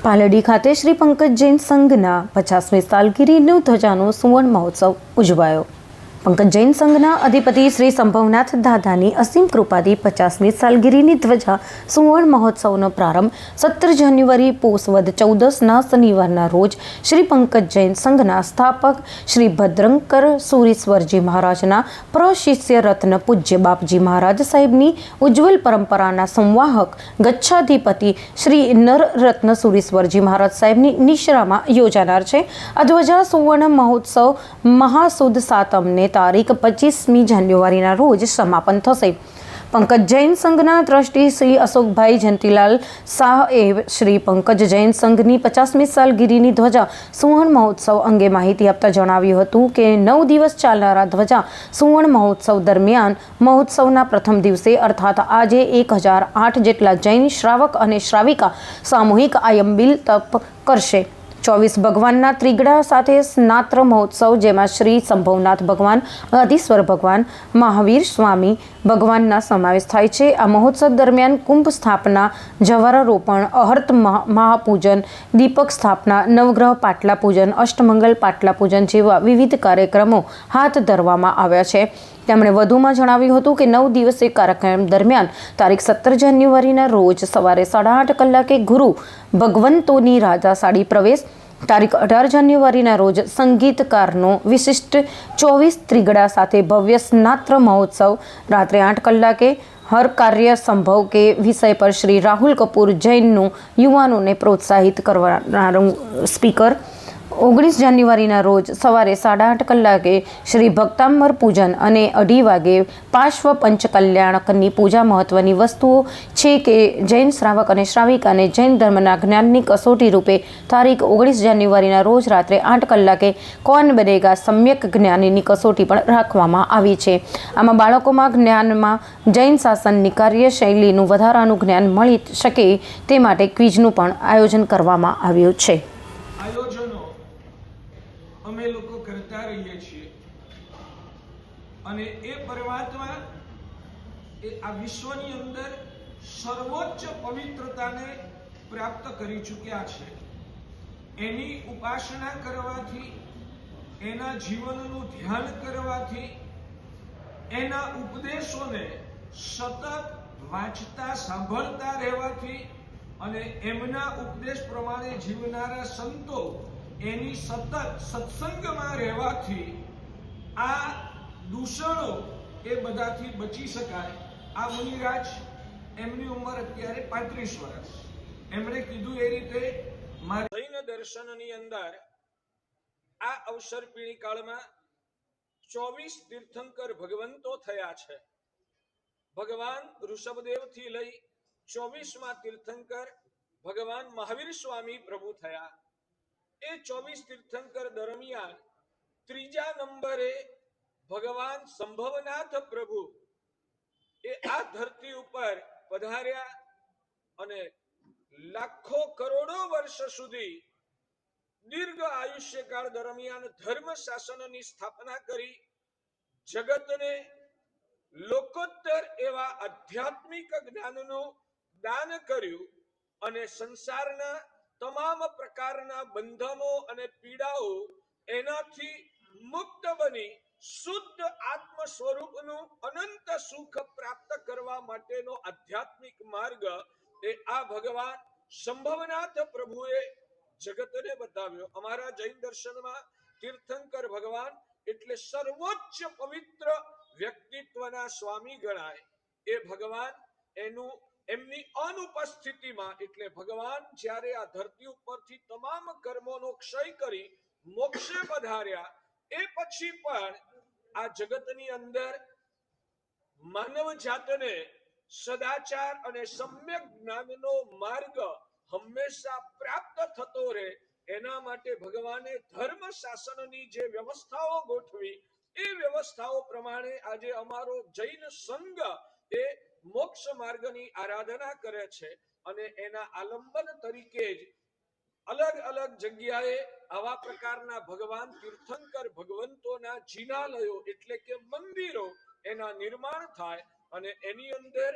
પાલડી ખાતે શ્રી પંકજ જૈન સંઘના 50મી સાલગીરીનો ધ્વજાનો સુવર્ણ મહોત્સવ ઉજવાયો। પંકજ જૈન સંઘના અધિપતિ શ્રી સંભવનાથ દાદાની અસીમ કૃપાથી 50મી સાલગીરીની ધ્વજા સુવર્ણ મહોત્સવનો પ્રારંભ 17 જાન્યુઆરી પોષ વદ 14ના શનિવારના રોજ શ્રી પંકજ જૈન સંઘના સ્થાપક શ્રી ભદ્રંકર સુરીશ્વરજી મહારાજના પ્રશિષ્ય રત્ન પૂજ્ય બાપજી મહારાજ સાહેબની ઉજ્જવલ પરંપરાના સંવાહક ગચ્છાધિપતિ શ્રી નરરત્ન સુરીશ્વરજી મહારાજ સાહેબની નિશ્રામાં યોજાનાર છે। આ ધ્વજા સુવર્ણ મહોત્સવ મહાસુદ સાતમને તારીખ 25મી જાન્યુઆરીના રોજ સમાપન થશે। પંકજ જૈન સંઘના ટ્રસ્ટી શ્રી અશોકભાઈ જયંતિલાલ શાહે શ્રી પંકજ જૈન સંઘની 50મી સાલગીરીની ધ્વજા સુવર્ણ મહોત્સવ અંગે માહિતી આપતા જણાવ્યું હતું કે 9 દિવસ ચાલનારા ધ્વજા સુવર્ણ મહોત્સવ દરમિયાન મહોત્સવના પ્રથમ દિવસે અર્થાત આજે 1008 જેટલા જૈન શ્રાવક અને શ્રાવિકા સામૂહિક આયંબિલ તપ કરશે। 24 ભગવાનના ત્રિગડા સાથે સ્નાત્ર મહોત્સવ, જેમાં શ્રી સંભવનાથ ભગવાન, આદિશ્વર ભગવાન, મહાવીર સ્વામી ભગવાનના સમાવેશ થાય છે। આ મહોત્સવ દરમિયાન કુંભ સ્થાપના, જવારારોપણ, અહર્ત મહાપૂજન, દીપક સ્થાપના, નવગ્રહ પાટલા પૂજન, અષ્ટમંગલ પાટલા પૂજન જેવા વિવિધ કાર્યક્રમો હાથ ધરવામાં આવ્યા છે। તેમણે વધુમાં જણાવ્યું હતું કે 9 દિવસીય કાર્યક્રમ દરમિયાન તારીખ 17 જાન્યુઆરીના રોજ સવારે 8:30 કલાકે ગુરુ ભગવંતોની રાજાશાળી પ્રવેશ, તારીખ 18 જાન્યુઆરીના રોજ સંગીતકારનો વિશિષ્ટ 24 ત્રિગડા સાથે ભવ્ય સ્નાત્ર મહોત્સવ, રાત્રે 8 કલાકે હર કાર્ય સંભવ કે વિષય પર શ્રી રાહુલ કપૂર જૈનનું યુવાનોને પ્રોત્સાહિત કરનારું સ્પીકર, 19 જાન્યુઆરીના રોજ સવારે 8:30 કલાકે શ્રી ભક્તાંબર પૂજન અને 2:30 વાગે પાર્શ્વ પંચકલ્યાણકની પૂજા। મહત્વની વસ્તુઓ છે કે જૈન શ્રાવક અને શ્રાવિકાને જૈન ધર્મના જ્ઞાનની કસોટી રૂપે તારીખ 19 જાન્યુઆરીના રોજ રાત્રે 8 કલાકે કૌન બનેગા સમ્યક જ્ઞાનની કસોટી પણ રાખવામાં આવી છે। આમાં બાળકોમાં જ્ઞાનમાં જૈન શાસનની કાર્યશૈલીનું વધારાનું જ્ઞાન મળી શકે તે માટે ક્વિઝનું પણ આયોજન કરવામાં આવ્યું છે। અમે લોકો કરતા રહીએ છીએ અને એ પરમાત્મા એ આ વિશ્વની અંદર સર્વોચ્ચ પવિત્રતાને પ્રાપ્ત કરી ચૂક્યા છે। એની ઉપાસના કરવાથી, એના જીવનનું ધ્યાન કરવાથી, એના ઉપદેશોને સતત વાંચતા સાંભળતા રહેવાથી અને એમના ઉપદેશ પ્રમાણે જીવનારા સંતો એની સતત સત્સંગમાં રહેવાથી આ દૂષણો એ બધાથી બચી શકાય। આ મુનિરાજ, એમની ઉંમર અત્યારે 35 વર્ષ, એમણે કીધું એ રીતે મારા જૈન દર્શનની અંદર આ અવસર પીણી કાળમાં 24 તીર્થંકર ભગવંતો થયા છે। ભગવાન ઋષભદેવથી લઈ 24મા તીર્થંકર ભગવાન મહાવીર સ્વામી પ્રભુ થયા। એ 24 તીર્થંકર દરમિયાન ત્રીજા નંબરે ભગવાન સંભવનાથ પ્રભુ એ આ ધરતી ઉપર પધાર્યા અને લાખો કરોડો વર્ષ સુધી દીર્ઘ આયુષ્યકાળ દરમિયાન ધર્મ શાસનની સ્થાપના કરી, જગતને લોકોત્તર એવા આધ્યાત્મિક જ્ઞાનનું દાન કર્યું અને સંસારના તમામ પ્રકારના બંધનો અને પીડાઓ એનાથી મુક્ત બની શુદ્ધ આત્મ સ્વરૂપનું અનંત સુખ પ્રાપ્ત કરવા માટેનો આધ્યાત્મિક માર્ગ એ આ ભગવાન સંભવનાથ પ્રભુએ જગતને બતાવ્યો। અમારા જૈન દર્શનમાં તીર્થંકર ભગવાન એટલે સર્વોચ્ચ પવિત્ર વ્યક્તિત્વના સ્વામી ગણાય। એ ભગવાન એમની અનુપસ્થિતિમાં, એટલે ભગવાન જ્યારે આ ધરતી ઉપરથી તમામ કર્મોનો ક્ષય કરી મોક્ષે પધાર્યા, એ પછી પણ આ જગતની અંદર માનવ જાતને સદાચાર અને સમ્યક જ્ઞાનનો માર્ગ હંમેશા પ્રાપ્ત થતો રહે એના માટે ભગવાને ધર્મ શાસનની જે વ્યવસ્થાઓ ગોઠવી, એ વ્યવસ્થાઓ પ્રમાણે આજે અમારો જૈન સંઘ એ મોક્ષ માર્ગની આરાધના કરે છે અને એના આલંબન તરીકે જ અલગ અલગ જગ્યાએ આવા પ્રકારના ભગવાન તીર્થંકર ભગવંતોના જિનાલયો એટલે કે મંદિરો એના નિર્માણ થાય અને એની અંદર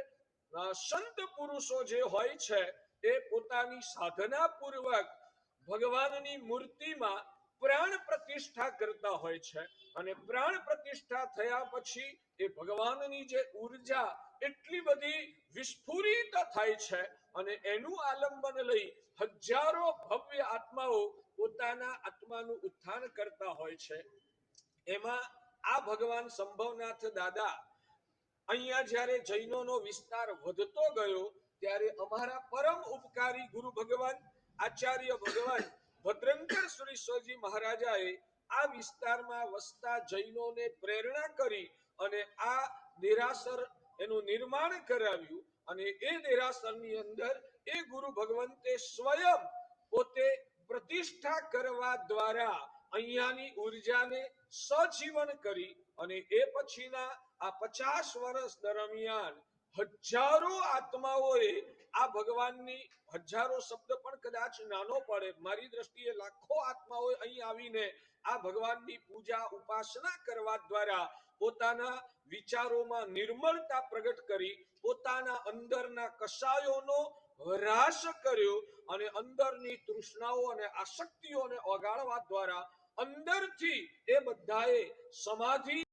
સંત પુરુષો જે હોય છે એ પોતાની સાધના પૂર્વક ભગવાનની મૂર્તિમાં પ્રાણ પ્રતિષ્ઠા કરતા હોય છે અને પ્રાણ પ્રતિષ્ઠા થયા પછી એ ભગવાનની જે ઉર્જા એટલી બધી વિસ્ફુરિત થાય છે અને એનું આલંબન લઈ હજારો ભવ્ય આત્માઓ પોતાના આત્માનું ઉત્થાન કરતા હોય છે. એમાં આ ભગવાન સંભવનાથ દાદા અહીંયા જ્યારે જૈનોનો વિસ્તાર વધતો ગયો ત્યારે અમારા પરમ ઉપકારી ગુરુ ભગવાન આચાર્ય ભગવાન ભદ્રંકર સુરીશ્વરજી મહારાજાએ આ વિસ્તારમાં વસતા જૈનોને પ્રેરણા કરી અને આ દેરાસર એનું નિર્માણ કરાવ્યું અને એ દેરાસરની અંદર એ ગુરુ ભગવંતે સ્વયં પોતે પ્રતિષ્ઠા કરવા દ્વારા અહીંયાની ઉર્જાને સજીવન કરી અને એ પછીના આ 50 વર્ષ દરમિયાન હજારો આત્માઓએ આ ભગવાનની, હજારો શબ્દ પણ કદાચ નાનો પડે, મારી દ્રષ્ટિએ લાખો આત્માઓએ અહીં આવીને આ ભગવાનની પૂજા ઉપાસના કરવા દ્વારા પોતાના વિચારોમાં નિર્મળતા પ્રગટ કરી, પોતાના અંદરના કષાયોનો હ્રાસ કર્યો અને અંદરની તૃષ્ણાઓ અને આસક્તિઓને ઓગાળવા દ્વારા અંદરથી એ બધાએ સમાધિ